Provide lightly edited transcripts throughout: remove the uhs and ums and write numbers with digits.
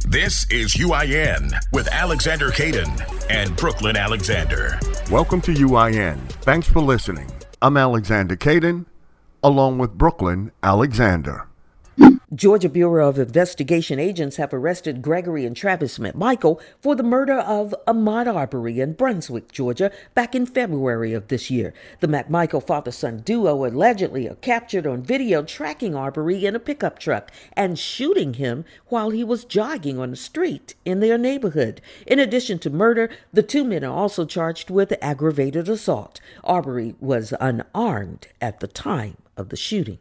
This is UIN with Alexander Caden and Brooklyn Alexander. Welcome to UIN. Thanks for listening. I'm Alexander Caden, along with Brooklyn Alexander. Georgia Bureau of Investigation agents have arrested Gregory and Travis McMichael for the murder of Ahmaud Arbery in Brunswick, Georgia, back in February of this year. The McMichael father-son duo allegedly are captured on video tracking Arbery in a pickup truck and shooting him while he was jogging on the street in their neighborhood. In addition to murder, the two men are also charged with aggravated assault. Arbery was unarmed at the time of the shooting.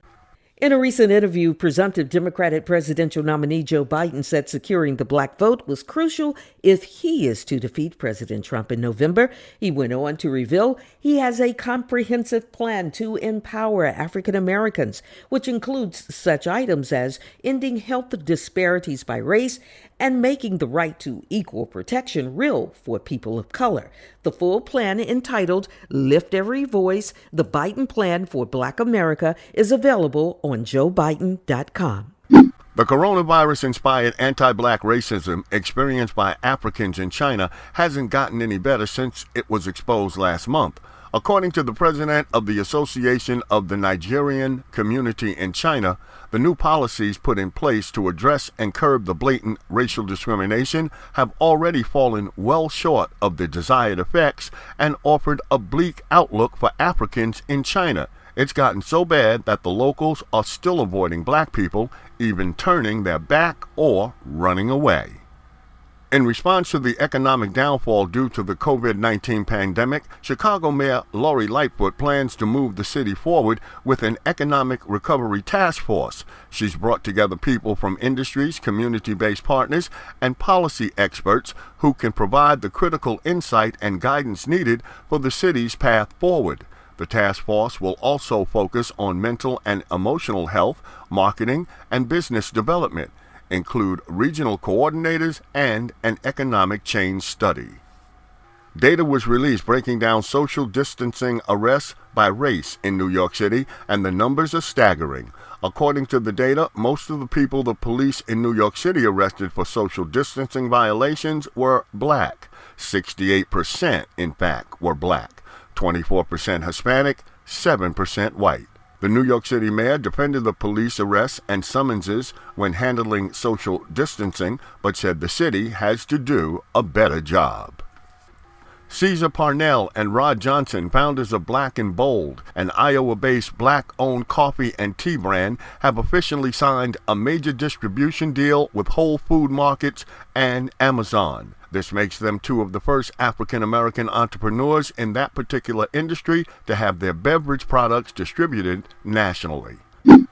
In a recent interview, presumptive Democratic presidential nominee Joe Biden said securing the black vote was crucial if he is to defeat President Trump in November. He went on to reveal he has a comprehensive plan to empower African Americans, which includes such items as ending health disparities by race and making the right to equal protection real for people of color. The full plan, entitled Lift Every Voice, the Biden Plan for Black America, is available on joebiden.com. The coronavirus-inspired anti-black racism experienced by Africans in China hasn't gotten any better since it was exposed last month. According to the president of the Association of the Nigerian Community in China, the new policies put in place to address and curb the blatant racial discrimination have already fallen well short of the desired effects and offered a bleak outlook for Africans in China. It's gotten so bad that the locals are still avoiding black people, even turning their back or running away. In response to the economic downfall due to the COVID-19 pandemic, Chicago Mayor Lori Lightfoot plans to move the city forward with an economic recovery task force. She's brought together people from industries, community-based partners, and policy experts who can provide the critical insight and guidance needed for the city's path forward. The task force will also focus on mental and emotional health, marketing, and business development, include regional coordinators and an economic change study. Data was released breaking down social distancing arrests by race in New York City, and the numbers are staggering. According to the data, most of the people the police in New York City arrested for social distancing violations were black. 68%, in fact, were black. 24% Hispanic, 7% white. The New York City mayor defended the police arrests and summonses when handling social distancing, but said the city has to do a better job. Caesar Parnell and Rod Johnson, founders of Black and Bold, an Iowa-based black-owned coffee and tea brand, have officially signed a major distribution deal with Whole Food Markets and Amazon. This makes them two of the first African-American entrepreneurs in that particular industry to have their beverage products distributed nationally.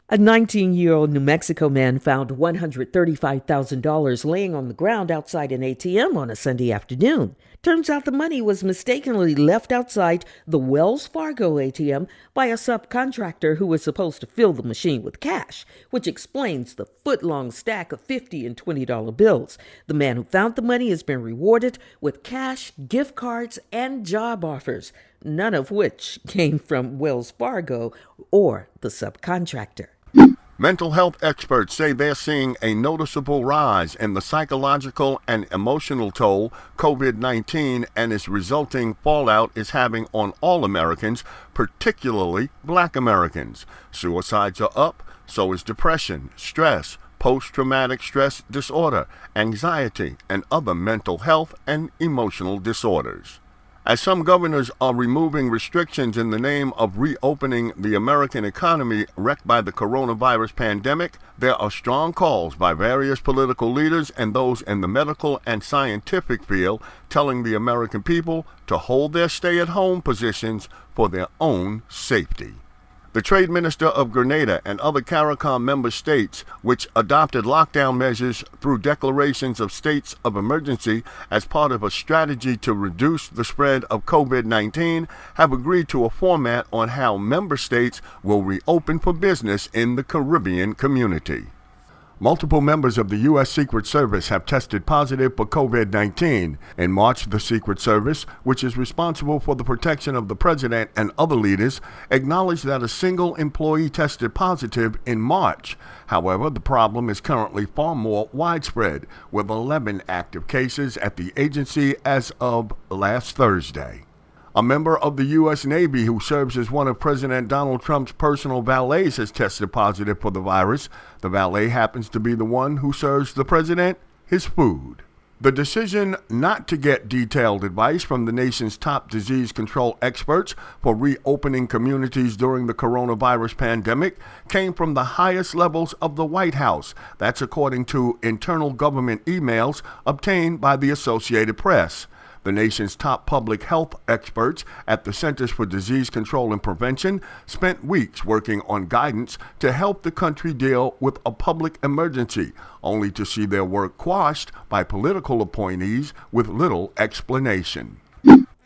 A 19-year-old New Mexico man found $135,000 laying on the ground outside an ATM on a Sunday afternoon. Turns out the money was mistakenly left outside the Wells Fargo ATM by a subcontractor who was supposed to fill the machine with cash, which explains the foot-long stack of $50 and $20 bills. The man who found the money has been rewarded with cash, gift cards, and job offers, none of which came from Wells Fargo or the subcontractor. Mental health experts say they're seeing a noticeable rise in the psychological and emotional toll COVID-19 and its resulting fallout is having on all Americans, particularly Black Americans. Suicides are up, so is depression, stress, post-traumatic stress disorder, anxiety, and other mental health and emotional disorders. As some governors are removing restrictions in the name of reopening the American economy wrecked by the coronavirus pandemic, there are strong calls by various political leaders and those in the medical and scientific field telling the American people to hold their stay-at-home positions for their own safety. The trade minister of Grenada and other CARICOM member states, which adopted lockdown measures through declarations of states of emergency as part of a strategy to reduce the spread of COVID-19, have agreed to a format on how member states will reopen for business in the Caribbean community. Multiple members of the U.S. Secret Service have tested positive for COVID-19. In March, the Secret Service, which is responsible for the protection of the president and other leaders, acknowledged that a single employee tested positive in March. However, the problem is currently far more widespread, with 11 active cases at the agency as of last Thursday. A member of the U.S. Navy who serves as one of President Donald Trump's personal valets has tested positive for the virus. The valet happens to be the one who serves the president his food. The decision not to get detailed advice from the nation's top disease control experts for reopening communities during the coronavirus pandemic came from the highest levels of the White House. That's according to internal government emails obtained by the Associated Press. The nation's top public health experts at the Centers for Disease Control and Prevention spent weeks working on guidance to help the country deal with a public emergency, only to see their work quashed by political appointees with little explanation.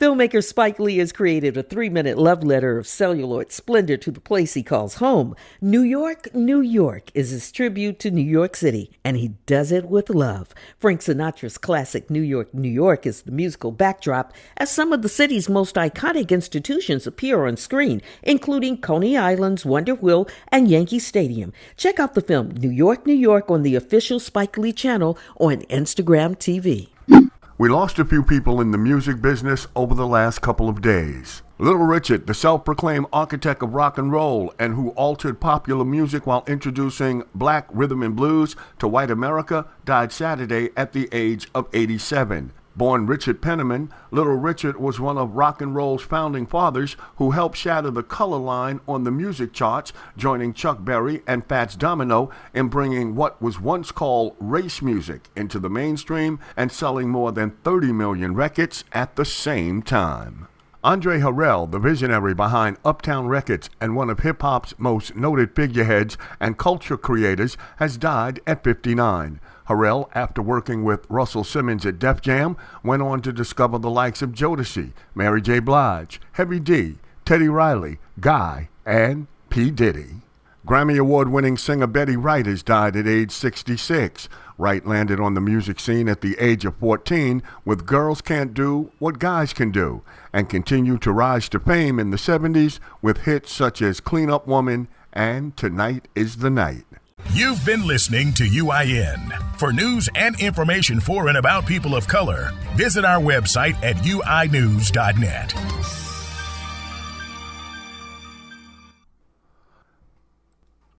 Filmmaker Spike Lee has created a 3-minute love letter of celluloid splendor to the place he calls home. New York, New York is his tribute to New York City, and he does it with love. Frank Sinatra's classic New York, New York is the musical backdrop as some of the city's most iconic institutions appear on screen, including Coney Island's Wonder Wheel and Yankee Stadium. Check out the film New York, New York on the official Spike Lee channel on Instagram TV. We lost a few people in the music business over the last couple of days. Little Richard, the self-proclaimed architect of rock and roll and who altered popular music while introducing black rhythm and blues to white America, died Saturday at the age of 87. Born Richard Penniman, Little Richard was one of rock and roll's founding fathers who helped shatter the color line on the music charts, joining Chuck Berry and Fats Domino in bringing what was once called race music into the mainstream and selling more than 30 million records at the same time. Andre Harrell, the visionary behind Uptown Records and one of hip-hop's most noted figureheads and culture creators, has died at 59. Harrell, after working with Russell Simmons at Def Jam, went on to discover the likes of Jodeci, Mary J. Blige, Heavy D, Teddy Riley, Guy, and P. Diddy. Grammy Award-winning singer Betty Wright has died at age 66. Wright landed on the music scene at the age of 14 with Girls Can't Do What Guys Can Do, and continued to rise to fame in the 70s with hits such as Clean Up Woman and Tonight Is the Night. You've been listening to UIN. For news and information for and about people of color, visit our website at uinews.net.